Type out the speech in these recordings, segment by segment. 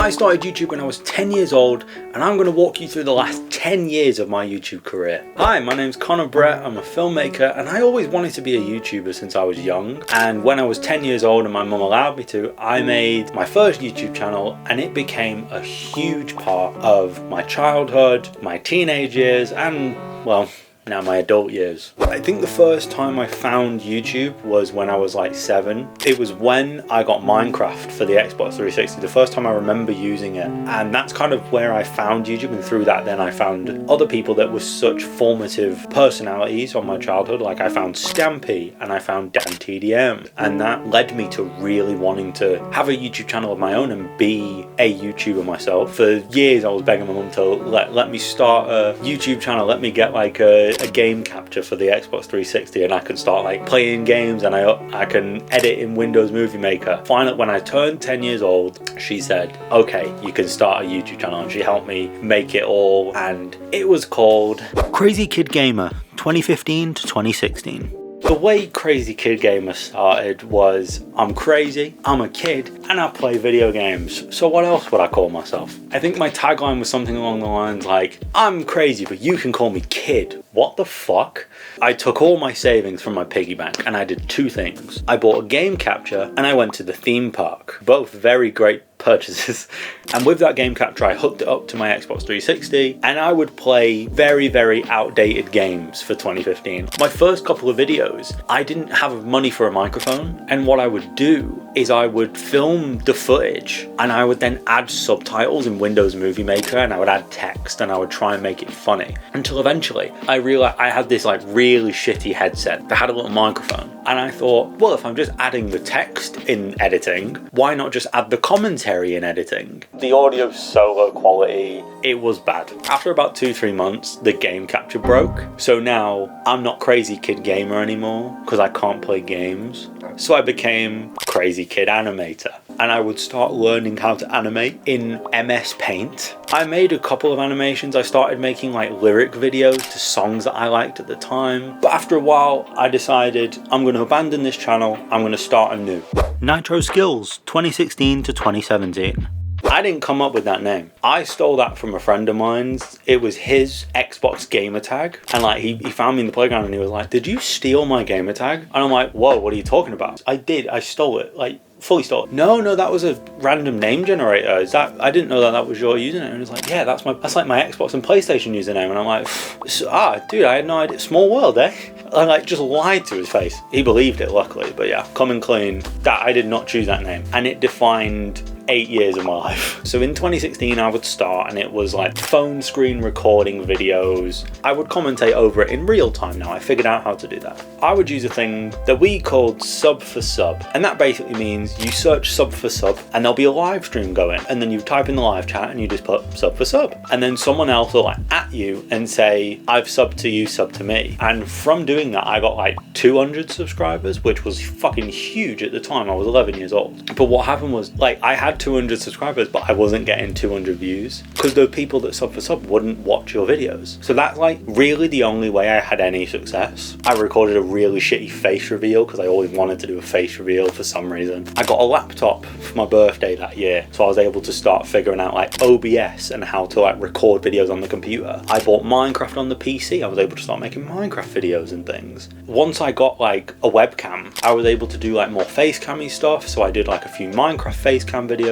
I started YouTube when I was 10 years old, and I'm going to walk you through the last 10 years of my YouTube career. Hi, my name's Conor Brett, I'm a filmmaker, and I always wanted to be a YouTuber since I was young. And when I was 10 years old and my mum allowed me to, I made my first YouTube channel, and it became a huge part of my childhood, my teenage years, and, well, now my adult years. I think the first time I found YouTube was when I was like 7. It was when I got Minecraft for the Xbox 360, the first time I remember using it. And that's kind of where I found YouTube, and through that then I found other people that were such formative personalities on my childhood. Like I found Stampy and I found Dan TDM, and that led me to really wanting to have a YouTube channel of my own and be a YouTuber myself. For years I was begging my mum to let me start a YouTube channel, let me get like a game capture for the Xbox 360, and I can start like playing games, and I can edit in Windows Movie Maker. Finally, when I turned 10 years old, she said, okay, you can start a YouTube channel, and she helped me make it all, and it was called CrazyKidGamer 2015 to 2016. The way CrazyKidGamer started was, I'm crazy, I'm a kid, and I play video games, so what else would I call myself? I think my tagline was something along the lines like, I'm crazy, but you can call me kid. What the fuck? I took all my savings from my piggy bank and I did two things. I bought a game capture and I went to the theme park. Both very great purchases. And with that game capture, I hooked it up to my Xbox 360 and I would play very, very outdated games for 2015. My first couple of videos, I didn't have money for a microphone, and what I would do is I would film the footage and I would then add subtitles in Windows Movie Maker, and I would add text and I would try and make it funny, until eventually I realized I had this like really shitty headset that had a little microphone, and I thought, well, if I'm just adding the text in editing, why not just add the commentary in editing? The audio's so low quality, it was bad. After about 2-3 months, the game capture broke, so now I'm not CrazyKidGamer anymore because I can't play games. So I became Crazy Kid Animator, and I would start learning how to animate in MS Paint. I made a couple of animations. I started making like lyric videos to songs that I liked at the time, but after a while I decided I'm going to abandon this channel. I'm going to start anew. NitroSkillz 2016 to 2017. I didn't come up with that name. I stole that from a friend of mine's. It was his Xbox gamer tag, and like he found me in the playground and he was like, did you steal my gamer tag? And I'm like, whoa, what are you talking about? I did, I stole it, like fully stole it. No, that was a random name generator. Is that, I didn't know that was your username. And it's like, yeah, that's like my Xbox and PlayStation username. And I'm like, dude, I had no idea. Small world, eh? I like just lied to his face. He believed it, luckily, but yeah, coming clean, that I did not choose that name, and it defined 8 years of my life. So in 2016 I would start, and it was like phone screen recording videos. I would commentate over it in real time now. I figured out how to do that. I would use a thing that we called sub for sub, and that basically means you search sub for sub and there'll be a live stream going, and then you type in the live chat and you just put sub for sub, and then someone else will like at you and say, I've subbed to you, sub to me. And from doing that I got like 200 subscribers, which was fucking huge at the time. I was 11 years old. But what happened was, like, I had 200 subscribers, but I wasn't getting 200 views because the people that sub for sub wouldn't watch your videos. So that's like really the only way I had any success. I recorded a really shitty face reveal because I always wanted to do a face reveal for some reason. I got a laptop for my birthday that year, so I was able to start figuring out like OBS and how to like record videos on the computer. I bought Minecraft on the PC. I was able to start making Minecraft videos and things. Once I got like a webcam, I was able to do like more face cammy stuff, so I did like a few Minecraft face cam videos,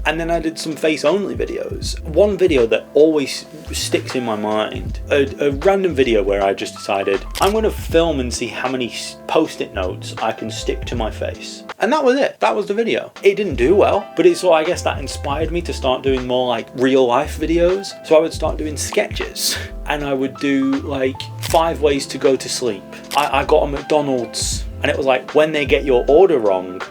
and then I did some face only videos. One video that always sticks in my mind, a random video where I just decided I'm going to film and see how many post-it notes I can stick to my face, and that was it. That was the video. It didn't do well, but it's all, I guess that inspired me to start doing more like real life videos. So I would start doing sketches, and I would do like 5 ways to go to sleep. I got a McDonald's, and it was like, when they get your order wrong.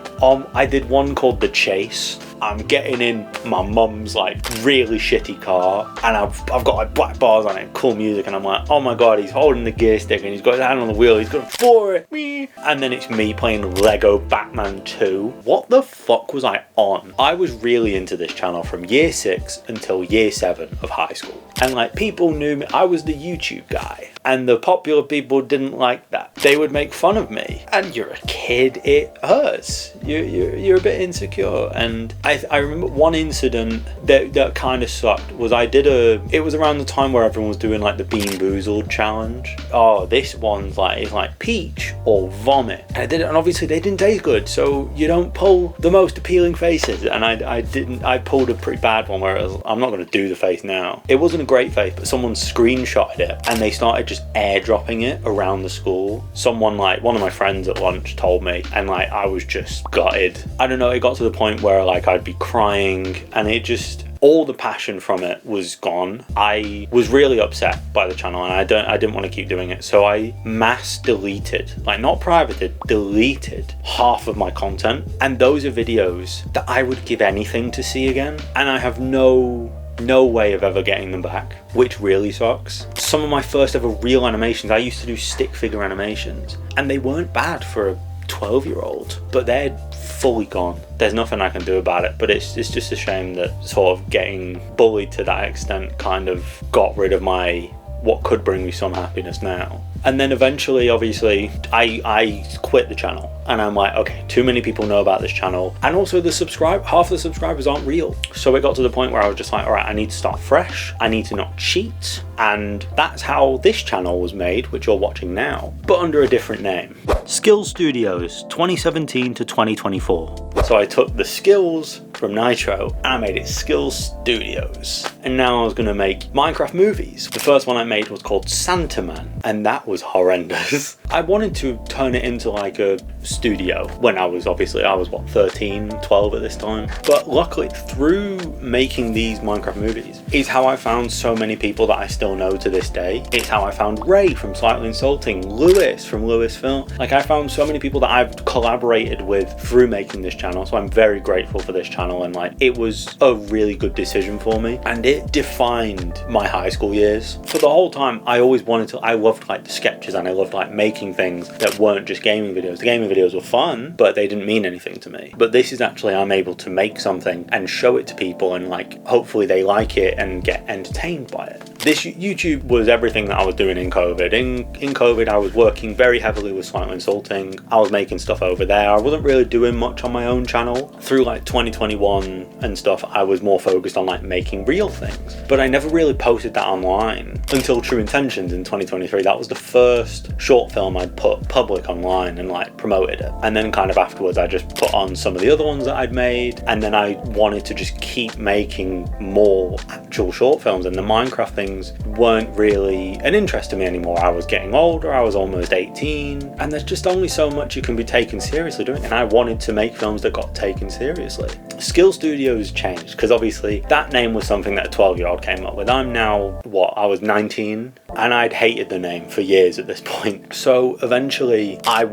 I did one called The Chase. I'm getting in my mum's like really shitty car, and I've got like black bars on it, cool music, and I'm like, oh my god, he's holding the gear stick and he's got his hand on the wheel, he's going for it, me. And then it's me playing Lego Batman 2. What the fuck was I on? I was really into this channel from year 6 until year 7 of high school, and like people knew me. I was the YouTube guy. and the popular people didn't like that. They would make fun of me, and you're a kid, it hurts. You're a bit insecure. And I remember one incident that kind of sucked was it was around the time where everyone was doing like the Bean Boozled challenge. Oh, this one's like, it's like peach or vomit, and I did it, and obviously they didn't taste good, so you don't pull the most appealing faces, and I pulled a pretty bad one where I'm not going to do the face now. It wasn't a great face, but someone screenshotted it and they started just airdropping it around the school. Someone, like one of my friends at lunch, told me, and like I was just gutted. I don't know, it got to the point where like I'd be crying, and it just, all the passion from it was gone. I was really upset by the channel, and I didn't want to keep doing it, so I mass deleted, like not privated, deleted half of my content. And those are videos that I would give anything to see again, and I have no way of ever getting them back, which really sucks. Some of my first ever real animations, I used to do stick figure animations, and they weren't bad for a 12-year-old, but they're fully gone. There's nothing I can do about it, but it's just a shame that sort of getting bullied to that extent kind of got rid of what could bring me some happiness now. And then eventually, obviously, I quit the channel, and I'm like, okay, too many people know about this channel, and also half the subscribers aren't real. So it got to the point where I was just like, all right, I need to start fresh. I need to not cheat. And that's how this channel was made, which you're watching now, but under a different name. Skillz Studios, 2017 to 2024. So I took the skills from Nitro and I made it Skillz Studios. And now I was gonna make Minecraft movies. The first one I made was called Santa Man, and that was horrendous. I wanted to turn it into like a studio when I was what, 13, 12 at this time. But luckily, through making these Minecraft movies is how I found so many people that I still know to this day. It's how I found Ray from Slightly Insulting, Lewis from Lewis Film. Like, I found so many people that I've collaborated with through making this channel, so I'm very grateful for this channel, and like, it was a really good decision for me, and it defined my high school years. For the whole time, I loved like the sketches, and I loved like making things that weren't just gaming videos. The gaming videos were fun, but they didn't mean anything to me. But this is actually, I'm able to make something and show it to people, and like, hopefully they like it and get entertained by it. This YouTube was everything that I was doing in COVID. In COVID, I was working very heavily with Slightly Insulting. I was making stuff over there. I wasn't really doing much on my own channel. Through like 2021 and stuff, I was more focused on like making real things. But I never really posted that online until True Intentions in 2023. That was the first short film I'd put public online and like promoted it. And then kind of afterwards, I just put on some of the other ones that I'd made. And then I wanted to just keep making more actual short films, and the Minecraft things weren't really an interest to me anymore. I was getting older, I was almost 18, and there's just only so much you can be taken seriously doing, and I wanted to make films that got taken seriously. Skillz Studios changed, because obviously that name was something that a 12-year-old came up with. I'm now, I was 19, and I'd hated the name for years at this point. So eventually I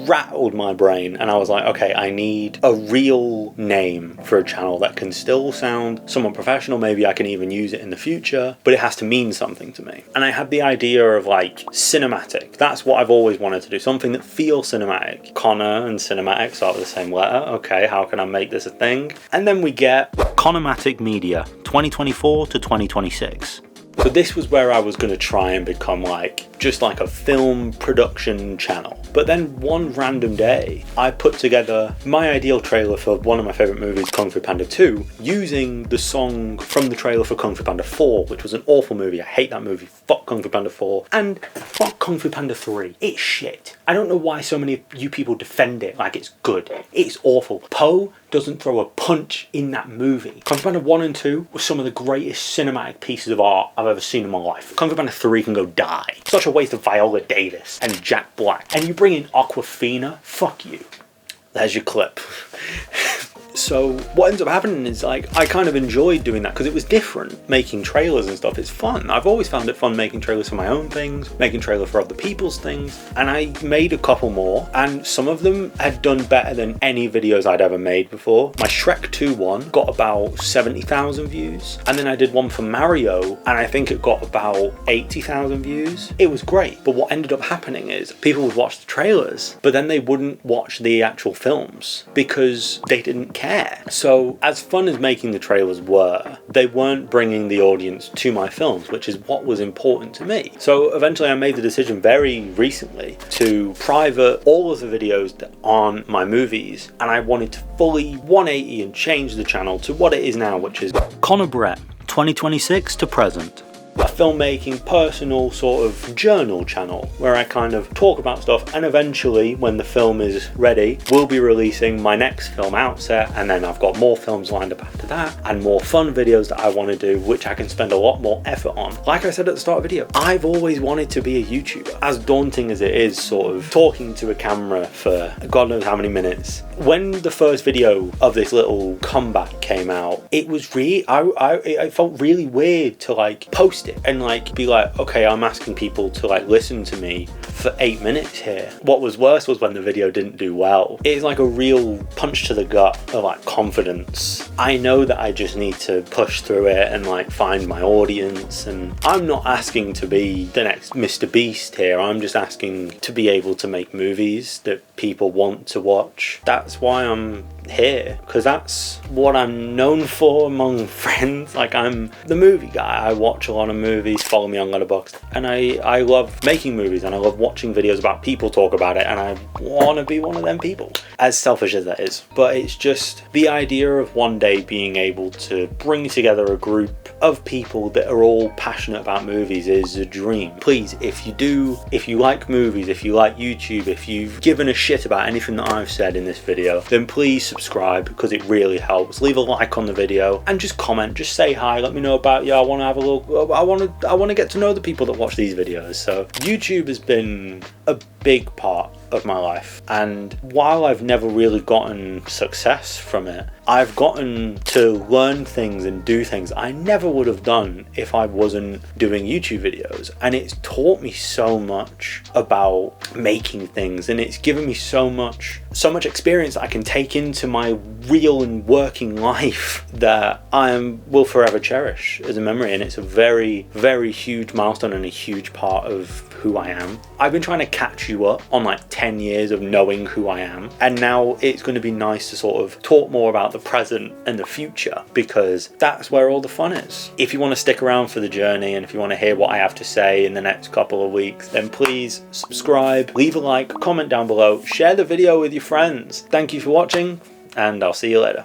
rattled my brain, and I was like, okay, I need a real name for a channel that can still sound somewhat professional. Maybe I can even use it in the future, but it has to mean something to me. And I had the idea of like cinematic. That's what I've always wanted to do, something that feels cinematic. Conor and cinematic start with the same letter. Okay, how can I make this a thing? And then we get Conomatic Media, 2024 to 2026. So this was where I was going to try and become just like a film production channel. But then one random day, I put together my ideal trailer for one of my favourite movies, Kung Fu Panda 2, using the song from the trailer for Kung Fu Panda 4, which was an awful movie. I hate that movie. Fuck Kung Fu Panda 4. And fuck Kung Fu Panda 3. It's shit. I don't know why so many of you people defend it like it's good. It's awful. Poe doesn't throw a punch in that movie. Kung Fu Panda 1 and 2 were some of the greatest cinematic pieces of art I've ever seen in my life. Kung Fu Panda 3 can go die. Such a waste of Viola Davis and Jack Black. And you bring in Awkwafina? Fuck you. There's your clip. So what ends up happening is I kind of enjoyed doing that because it was different, making trailers and stuff. It's fun. I've always found it fun making trailers for my own things, making trailers for other people's things, and I made a couple more, and some of them had done better than any videos I'd ever made before. My Shrek 2 one got about 70,000 views, and then I did one for Mario, and I think it got about 80,000 views. It was great, but what ended up happening is people would watch the trailers, but then they wouldn't watch the actual films because they didn't care. care. So as fun as making the trailers were, they weren't bringing the audience to my films, which is what was important to me. So eventually I made the decision very recently to private all of the videos that aren't my movies, and I wanted to fully 180 and change the channel to what it is now, which is Conor Brett 2026 to present. A filmmaking personal sort of journal channel where I kind of talk about stuff, and eventually when the film is ready we'll be releasing my next film Outset, and then I've got more films lined up after that and more fun videos that I want to do, which I can spend a lot more effort on. Like I said at the start of the video, I've always wanted to be a YouTuber. As daunting as it is sort of talking to a camera for God knows how many minutes, when the first video of this little comeback came out, it was really, I felt really weird to like post it and like be like, okay, I'm asking people to like listen to me for 8 minutes here. What was worse was when the video didn't do well. It's like a real punch to the gut of like confidence. I know that I just need to push through it and like find my audience, and I'm not asking to be the next Mr. Beast here. I'm just asking to be able to make movies that people want to watch. That's why I'm here, because that's what I'm known for among friends. Like, I'm the movie guy. I watch a lot of movies, follow me on Letterboxd, and I love making movies and I love watching videos about people talk about it, and I want to be one of them people, as selfish as that is. But it's just the idea of one day being able to bring together a group of people that are all passionate about movies is a dream. Please, if you like movies, if you like YouTube, if you've given a shit about anything that I've said in this video, then please subscribe, because it really helps. Leave a like on the video and just comment, just say hi, let me know about you. I want to have a look, I want to get to know the people that watch these videos. So YouTube has been a big part of my life, and while I've never really gotten success from it, I've gotten to learn things and do things I never would have done if I wasn't doing YouTube videos. And it's taught me so much about making things, and it's given me so much experience that I can take into my real and working life that I will forever cherish as a memory. And it's a very, very huge milestone and a huge part of who I am. I've been trying to catch you up on like 10 years of knowing who I am, and now it's going to be nice to sort of talk more about the present and the future, because that's where all the fun is. If you want to stick around for the journey, and if you want to hear what I have to say in the next couple of weeks, then please subscribe, leave a like, comment down below, share the video with your friends. Thank you for watching, and I'll see you later.